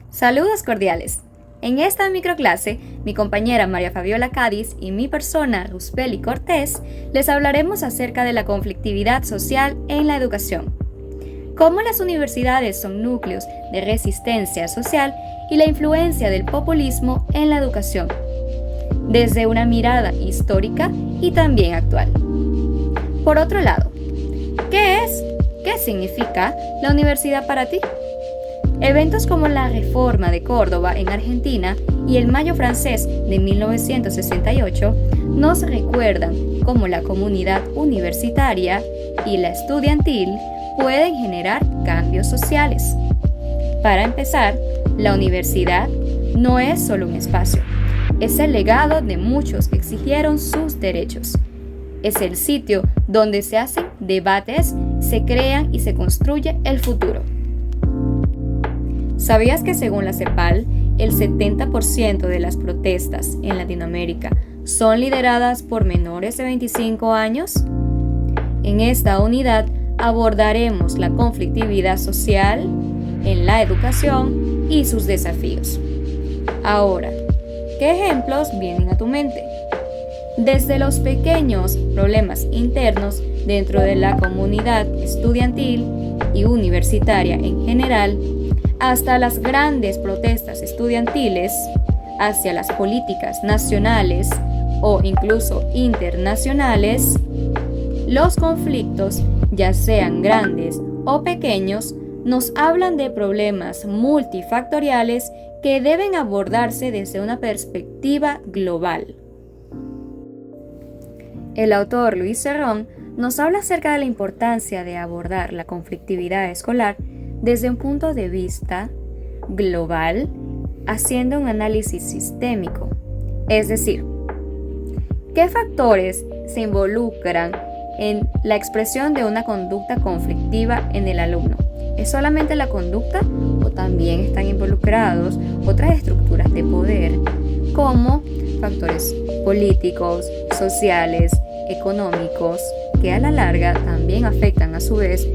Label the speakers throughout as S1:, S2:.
S1: Saludos cordiales. En esta microclase, mi compañera María Fabiola Cádiz y mi persona, Rusbeli Cortés, les hablaremos acerca de la conflictividad social en la educación, cómo las universidades son núcleos de resistencia social y la influencia del populismo en la educación, desde una mirada histórica y también actual. Por otro lado, ¿qué significa la universidad para ti? Eventos como la Reforma de Córdoba en Argentina y el Mayo francés de 1968 nos recuerdan cómo la comunidad universitaria y la estudiantil pueden generar cambios sociales. Para empezar, la universidad no es solo un espacio, es el legado de muchos que exigieron sus derechos. Es el sitio donde se hacen debates, se crean y se construye el futuro. ¿Sabías que según la CEPAL, el 70% de las protestas en Latinoamérica son lideradas por menores de 25 años? En esta unidad abordaremos la conflictividad social en la educación y sus desafíos. Ahora, ¿qué ejemplos vienen a tu mente? Desde los pequeños problemas internos dentro de la comunidad estudiantil y universitaria en general, hasta las grandes protestas estudiantiles hacia las políticas nacionales o incluso internacionales, los conflictos, ya sean grandes o pequeños, nos hablan de problemas multifactoriales que deben abordarse desde una perspectiva global. El autor Luis Cerrón nos habla acerca de la importancia de abordar la conflictividad escolar desde un punto de vista global, haciendo un análisis sistémico. Es decir, ¿qué factores se involucran en la expresión de una conducta conflictiva en el alumno? ¿Es solamente la conducta o también están involucrados otras estructuras de poder, como factores políticos, sociales, económicos, que a la larga también afectan a su vez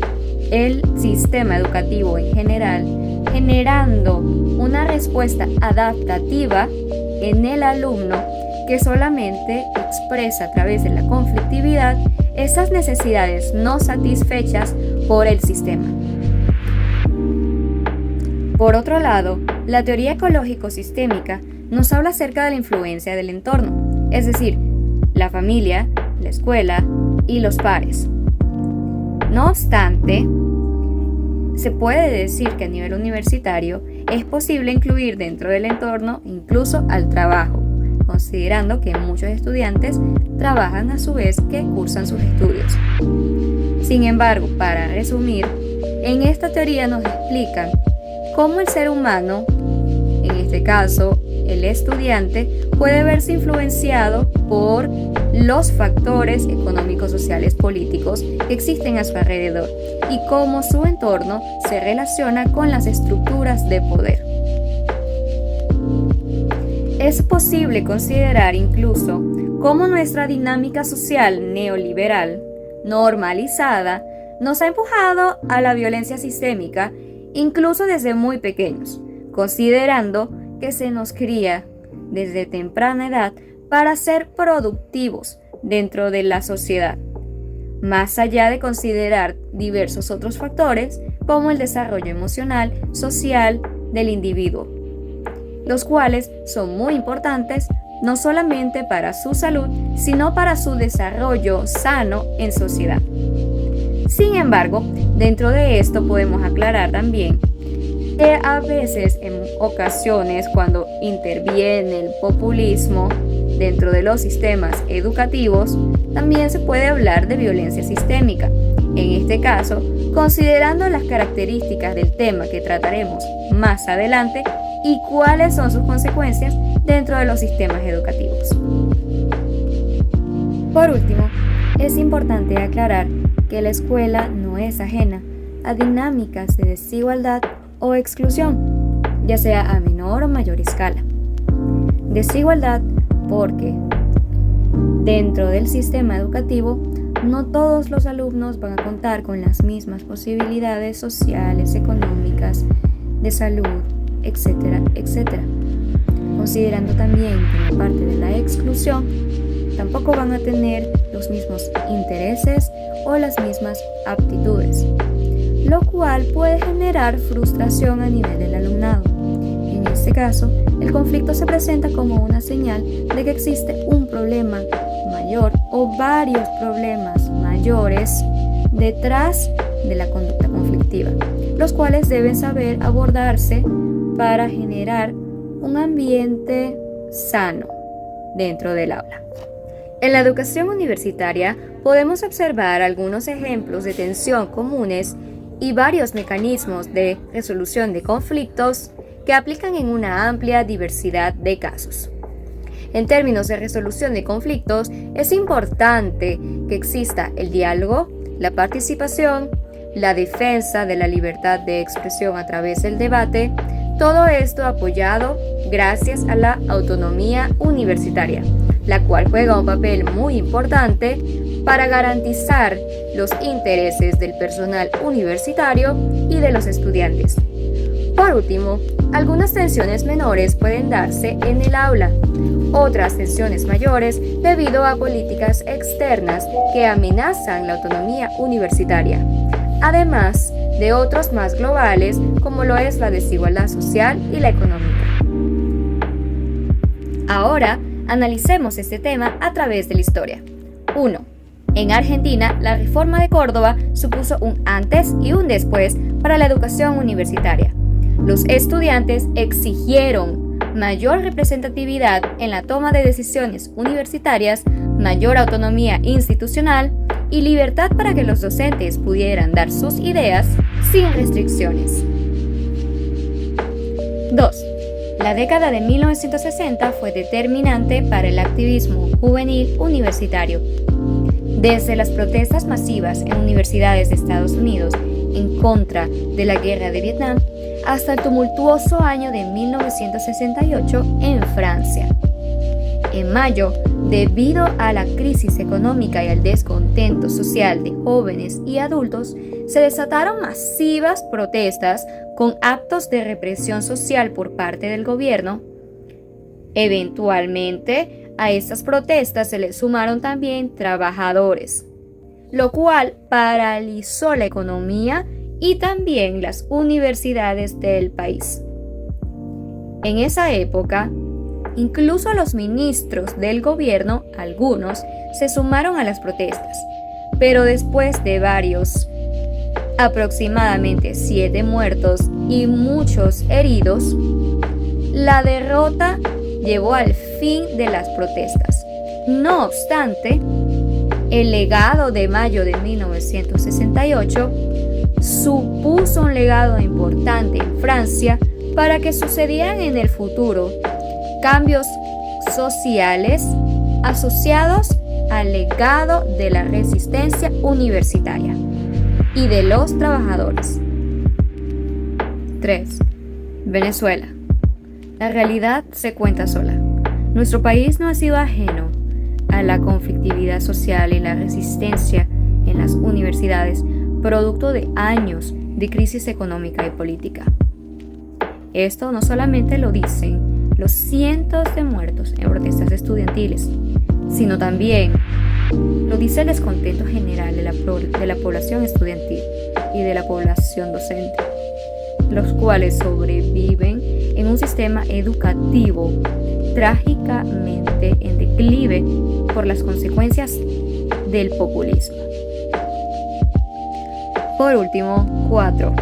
S1: el sistema educativo en general, generando una respuesta adaptativa en el alumno que solamente expresa a través de la conflictividad esas necesidades no satisfechas por el sistema? Por otro lado, la teoría ecológico-sistémica nos habla acerca de la influencia del entorno, es decir, la familia, la escuela y los pares. No obstante, se puede decir que a nivel universitario es posible incluir dentro del entorno incluso al trabajo, considerando que muchos estudiantes trabajan a su vez que cursan sus estudios. Sin embargo, para resumir, en esta teoría nos explican cómo el ser humano, en este caso el estudiante, puede verse influenciado por los factores económicos, sociales, políticos que existen a su alrededor y cómo su entorno se relaciona con las estructuras de poder. Es posible considerar incluso cómo nuestra dinámica social neoliberal, normalizada, nos ha empujado a la violencia sistémica, incluso desde muy pequeños, considerando que se nos cría desde temprana edad para ser productivos dentro de la sociedad, más allá de considerar diversos otros factores como el desarrollo emocional, social del individuo, los cuales son muy importantes no solamente para su salud, sino para su desarrollo sano en sociedad. Sin embargo, dentro de esto podemos aclarar también que a veces, en ocasiones, cuando interviene el populismo dentro de los sistemas educativos, también se puede hablar de violencia sistémica. En este caso, considerando las características del tema que trataremos más adelante y cuáles son sus consecuencias dentro de los sistemas educativos. Por último, es importante aclarar que la escuela no es ajena a dinámicas de desigualdad o exclusión, ya sea a menor o mayor escala. Desigualdad porque dentro del sistema educativo no todos los alumnos van a contar con las mismas posibilidades sociales, económicas, de salud, etcétera, etcétera. Considerando también que en la parte de la exclusión tampoco van a tener los mismos intereses o las mismas aptitudes, lo cual puede generar frustración a nivel del alumnado. En este caso, el conflicto se presenta como una señal de que existe un problema mayor o varios problemas mayores detrás de la conducta conflictiva, los cuales deben saber abordarse para generar un ambiente sano dentro del aula. En la educación universitaria podemos observar algunos ejemplos de tensión comunes y varios mecanismos de resolución de conflictos que aplican en una amplia diversidad de casos. En términos de resolución de conflictos, es importante que exista el diálogo, la participación, la defensa de la libertad de expresión a través del debate, todo esto apoyado gracias a la autonomía universitaria, la cual juega un papel muy importante para garantizar los intereses del personal universitario y de los estudiantes. Por último, algunas tensiones menores pueden darse en el aula, otras tensiones mayores debido a políticas externas que amenazan la autonomía universitaria, además de otros más globales como lo es la desigualdad social y la económica. Ahora, analicemos este tema a través de la historia. 1. En Argentina, la reforma de Córdoba supuso un antes y un después para la educación universitaria. Los estudiantes exigieron mayor representatividad en la toma de decisiones universitarias, mayor autonomía institucional y libertad para que los docentes pudieran dar sus ideas sin restricciones. 2. La década de 1960 fue determinante para el activismo juvenil universitario. Desde las protestas masivas en universidades de Estados Unidos en contra de la guerra de Vietnam hasta el tumultuoso año de 1968 en Francia. En mayo, debido a la crisis económica y al descontento social de jóvenes y adultos, se desataron masivas protestas con actos de represión social por parte del gobierno. Eventualmente, a estas protestas se le sumaron también trabajadores, lo cual paralizó la economía y también las universidades del país. En esa época, incluso los ministros del gobierno, algunos, se sumaron a las protestas, pero después de aproximadamente 7 muertos y muchos heridos, la derrota llevó al fin de las protestas. No obstante, el legado de mayo de 1968 supuso un legado importante en Francia para que sucedieran en el futuro cambios sociales asociados al legado de la resistencia universitaria y de los trabajadores. 3. Venezuela. La realidad se cuenta sola. Nuestro país no ha sido ajeno a la conflictividad social y la resistencia en las universidades, producto de años de crisis económica y política. Esto no solamente lo dicen los cientos de muertos en protestas estudiantiles, sino también lo dice el descontento general de la población estudiantil y de la población docente, los cuales sobreviven en un sistema educativo trágicamente en declive por las consecuencias del populismo. Por último, 4.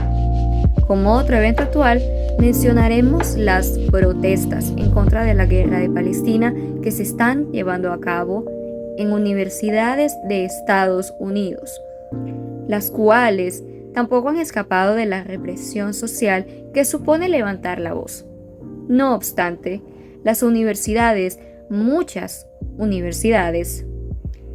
S1: Como otro evento actual, mencionaremos las protestas en contra de la guerra de Palestina que se están llevando a cabo en universidades de Estados Unidos, las cuales tampoco han escapado de la represión social que supone levantar la voz. No obstante, las universidades, muchas universidades,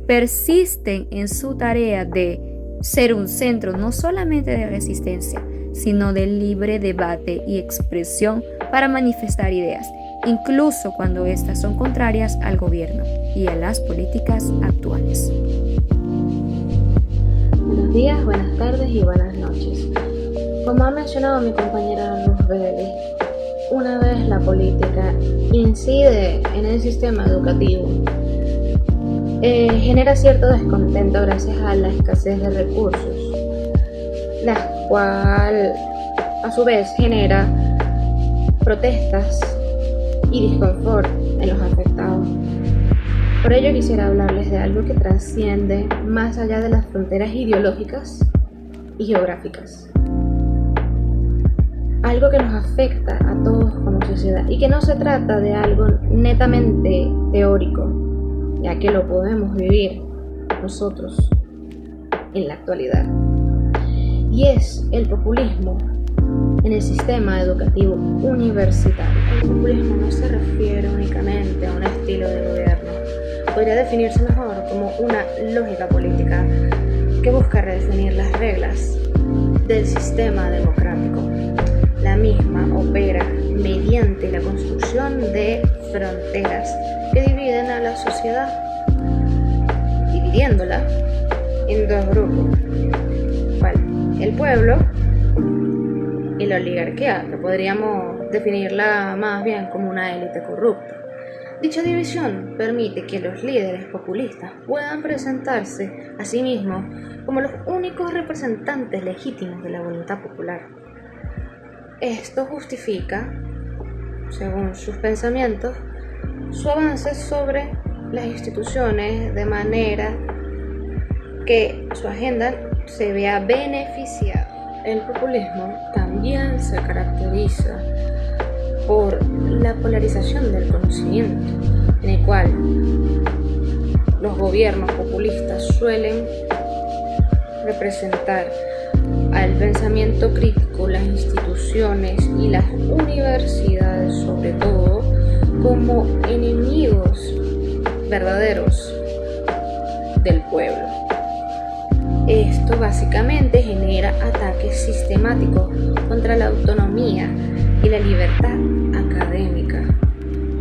S1: persisten en su tarea de ser un centro no solamente de resistencia, sino de libre debate y expresión para manifestar ideas, incluso cuando éstas son contrarias al gobierno y a las políticas actuales.
S2: Buenos días, buenas tardes y buenas noches. Como ha mencionado mi compañera Luz Bebe, una vez la política incide en el sistema educativo, genera cierto descontento gracias a la escasez de recursos, la cual a su vez genera protestas y disconfort en los afectados. Por ello quisiera hablarles de algo que trasciende más allá de las fronteras ideológicas y geográficas. Algo que nos afecta a todos como sociedad y que no se trata de algo netamente teórico, ya que lo podemos vivir nosotros en la actualidad. Y es el populismo en el sistema educativo universitario. El populismo no se refiere únicamente a un estilo de gobierno. Podría definirse mejor como una lógica política que busca redefinir las reglas del sistema democrático. La misma opera mediante la construcción de fronteras que dividen a la sociedad, dividiéndola en dos grupos: el pueblo y la oligarquía, que podríamos definirla más bien como una élite corrupta. Dicha división permite que los líderes populistas puedan presentarse a sí mismos como los únicos representantes legítimos de la voluntad popular. Esto justifica, según sus pensamientos, su avance sobre las instituciones de manera que su agenda se vea beneficiada. El populismo también se caracteriza por la polarización del conocimiento, en el cual los gobiernos populistas suelen representar al pensamiento crítico, las instituciones y las universidades sobre todo, como enemigos verdaderos del pueblo. Esto básicamente genera ataques sistemáticos contra la autonomía y la libertad académica.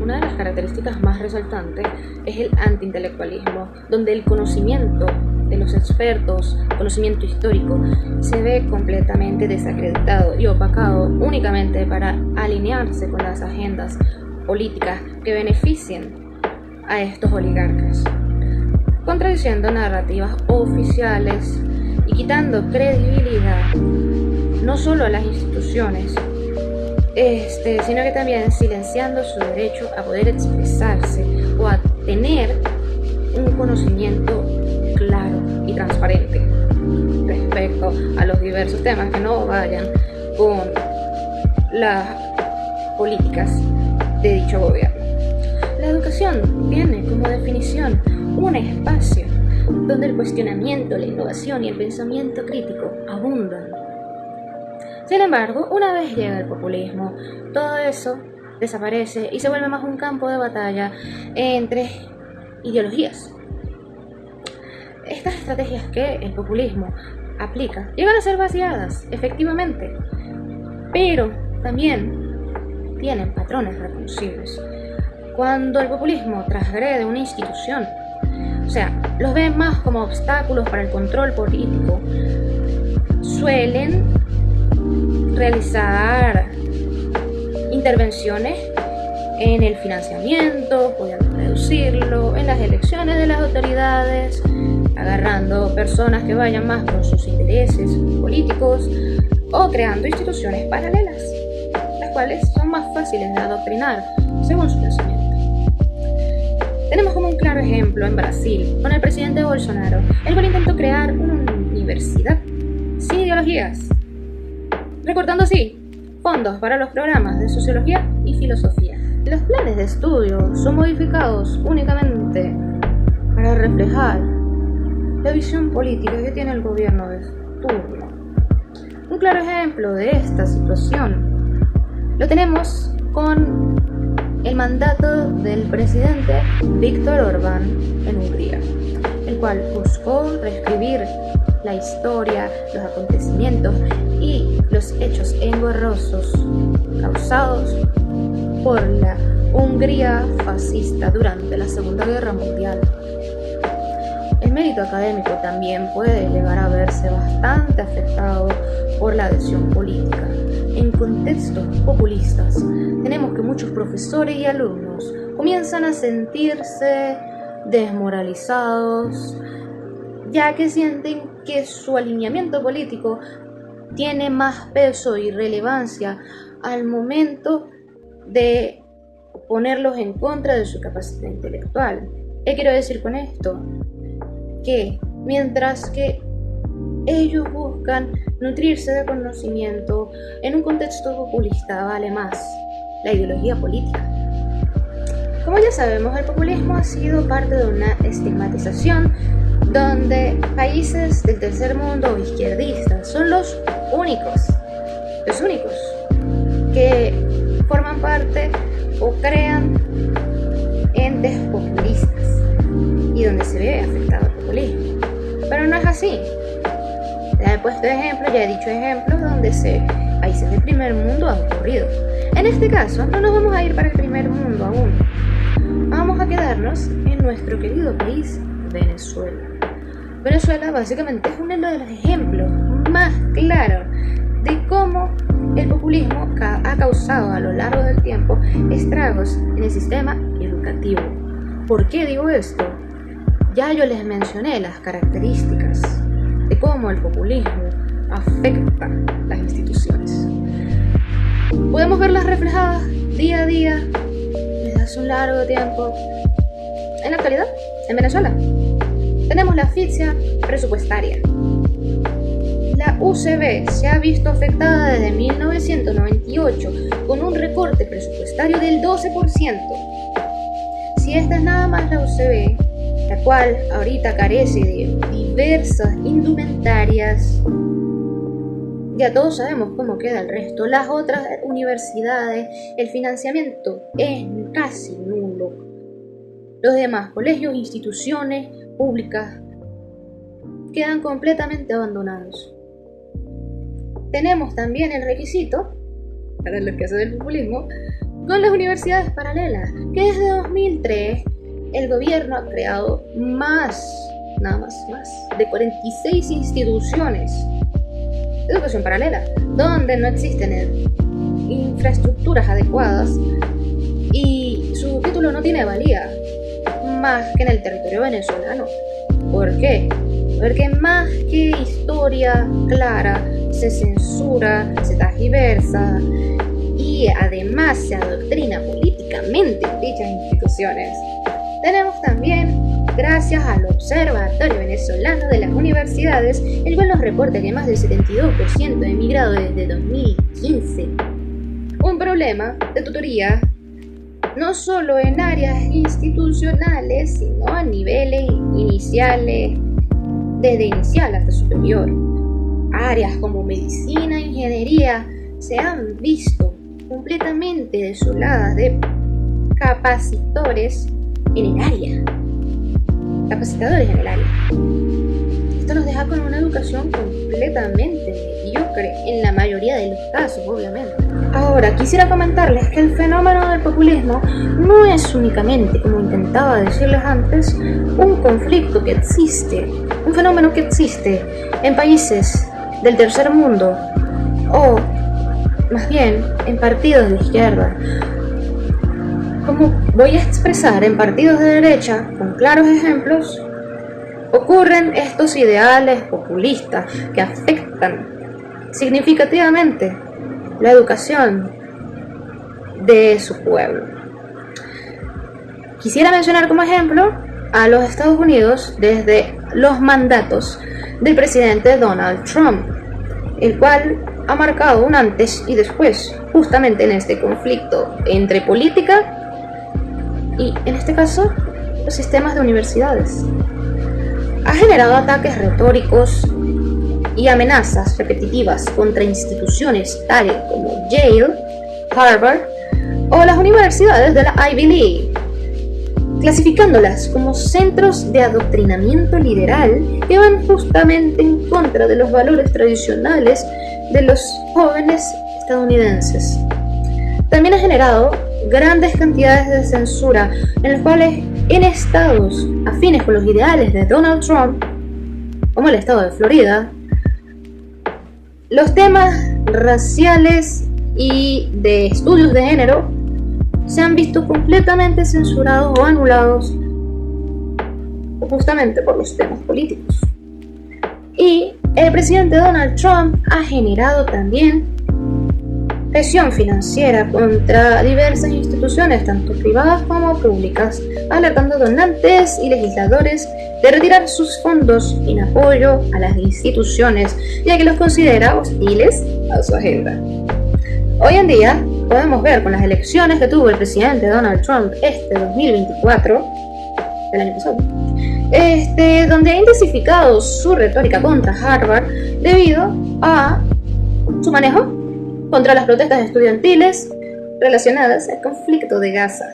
S2: Una de las características más resaltantes es el antiintelectualismo, donde el conocimiento de los expertos, conocimiento histórico, se ve completamente desacreditado y opacado únicamente para alinearse con las agendas políticas que beneficien a estos oligarcas, contradiciendo narrativas oficiales y quitando credibilidad no solo a las instituciones, sino que también silenciando su derecho a poder expresarse o a tener un conocimiento claro y transparente respecto a los diversos temas que no vayan con las políticas de dicho gobierno. La educación tiene como definición un espacio donde el cuestionamiento, la innovación y el pensamiento crítico abundan. Sin embargo, una vez llega el populismo, todo eso desaparece y se vuelve más un campo de batalla entre ideologías. Estas estrategias que el populismo aplica llegan a ser vaciadas, efectivamente, pero también tienen patrones reconocibles. Cuando el populismo transgrede una institución, o sea, los ven más como obstáculos para el control político, suelen realizar intervenciones en el financiamiento, pudiendo reducirlo, en las elecciones de las autoridades, agarrando personas que vayan más con sus intereses políticos o creando instituciones paralelas, las cuales son más fáciles de adoctrinar según su pensamiento. Tenemos como un claro ejemplo en Brasil con el presidente Bolsonaro, el cual intentó crear una universidad sin ideologías, recortando así fondos para los programas de sociología y filosofía. Los planes de estudio son modificados únicamente para reflejar la visión política que tiene el gobierno de turno. Un claro ejemplo de esta situación lo tenemos con el mandato del presidente Viktor Orbán en Hungría, el cual buscó reescribir la historia, los acontecimientos y los hechos engorrosos causados por la Hungría fascista durante la Segunda Guerra Mundial. El mérito académico también puede llegar a verse bastante afectado por la adhesión política. En contextos populistas profesores y alumnos comienzan a sentirse desmoralizados, ya que sienten que su alineamiento político tiene más peso y relevancia al momento de ponerlos en contra de su capacidad intelectual. ¿Qué quiero decir con esto? Que mientras que ellos buscan nutrirse de conocimiento en un contexto populista, vale más la ideología política. Como ya sabemos, el populismo ha sido parte de una estigmatización donde países del tercer mundo o izquierdistas son los únicos que forman parte o crean entes populistas y donde se ve afectado el populismo. Pero no es así. Ya he puesto ejemplos, ya he dicho ejemplos donde países del primer mundo han ocurrido. En este caso, no nos vamos a ir para el primer mundo aún. Vamos a quedarnos en nuestro querido país, Venezuela. Venezuela básicamente es uno de los ejemplos más claros de cómo el populismo ha causado a lo largo del tiempo estragos en el sistema educativo. ¿Por qué digo esto? Ya yo les mencioné las características de cómo el populismo afecta las instituciones. Podemos verlas reflejadas día a día desde hace un largo tiempo. En la actualidad, en Venezuela, tenemos la asfixia presupuestaria. La UCB se ha visto afectada desde 1998 con un recorte presupuestario del 12%. Si esta es nada más la UCB, la cual ahorita carece de diversas indumentarias, ya todos sabemos cómo queda el resto. Las otras universidades, el financiamiento es casi nulo. Los demás colegios e instituciones públicas quedan completamente abandonados. Tenemos también el requisito, para los que hacen el populismo, con las universidades paralelas, que desde 2003 el gobierno ha creado más de 46 instituciones de educación paralela, donde no existen infraestructuras adecuadas y su título no tiene valía más que en el territorio venezolano. ¿Por qué? Porque más que historia clara, se censura, se tergiversa y además se adoctrina políticamente en dichas instituciones. Tenemos también, gracias al Observatorio Venezolano de las Universidades, el cual nos reporta que más del 72% ha emigrado desde 2015. Un problema de tutoría no solo en áreas institucionales, sino a niveles iniciales, desde inicial hasta superior. Áreas como medicina e ingeniería se han visto completamente desoladas de capacitadores en el área. Esto nos deja con una educación completamente mediocre en la mayoría de los casos, obviamente. Ahora, quisiera comentarles que el fenómeno del populismo no es únicamente, como intentaba decirles antes, un conflicto que existe, un fenómeno que existe en países del tercer mundo o, más bien, en partidos de izquierda. Como voy a expresar, en partidos de derecha, con claros ejemplos, ocurren estos ideales populistas que afectan significativamente la educación de su pueblo. Quisiera mencionar como ejemplo a los Estados Unidos desde los mandatos del presidente Donald Trump, el cual ha marcado un antes y después justamente en este conflicto entre política y, en este caso, los sistemas de universidades. Ha generado ataques retóricos y amenazas repetitivas contra instituciones tales como Yale, Harvard o las universidades de la Ivy League, clasificándolas como centros de adoctrinamiento liberal que van justamente en contra de los valores tradicionales de los jóvenes estadounidenses. También ha generado grandes cantidades de censura en los cuales en estados afines con los ideales de Donald Trump, como el estado de Florida, los temas raciales y de estudios de género se han visto completamente censurados o anulados justamente por los temas políticos. Y el presidente Donald Trump ha generado también presión financiera contra diversas instituciones, tanto privadas como públicas, alertando a donantes y legisladores de retirar sus fondos en apoyo a las instituciones, ya que los considera hostiles a su agenda. Hoy en día podemos ver con las elecciones que tuvo el presidente Donald Trump este 2024, del año pasado, donde ha intensificado su retórica contra Harvard debido a su manejo contra las protestas estudiantiles relacionadas al conflicto de Gaza.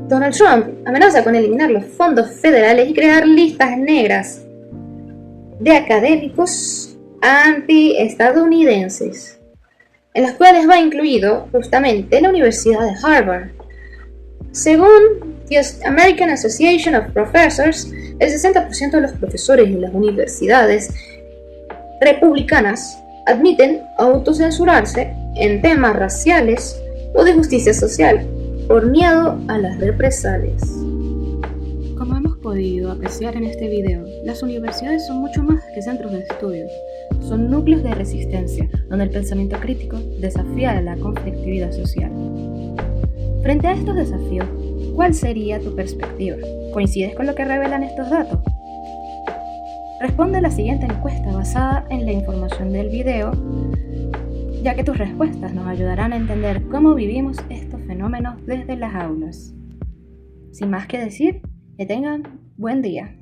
S2: Donald Trump amenaza con eliminar los fondos federales y crear listas negras de académicos anti-estadounidenses, en las cuales va incluido justamente la Universidad de Harvard. Según the American Association of Professors, el 60% de los profesores en las universidades republicanas admiten autocensurarse en temas raciales o de justicia social por miedo a las represalias.
S3: Como hemos podido apreciar en este video, las universidades son mucho más que centros de estudio. Son núcleos de resistencia, donde el pensamiento crítico desafía la conflictividad social. Frente a estos desafíos, ¿cuál sería tu perspectiva? ¿Coincides con lo que revelan estos datos? Responde a la siguiente encuesta basada en la información del video, ya que tus respuestas nos ayudarán a entender cómo vivimos estos fenómenos desde las aulas. Sin más que decir, que tengan buen día.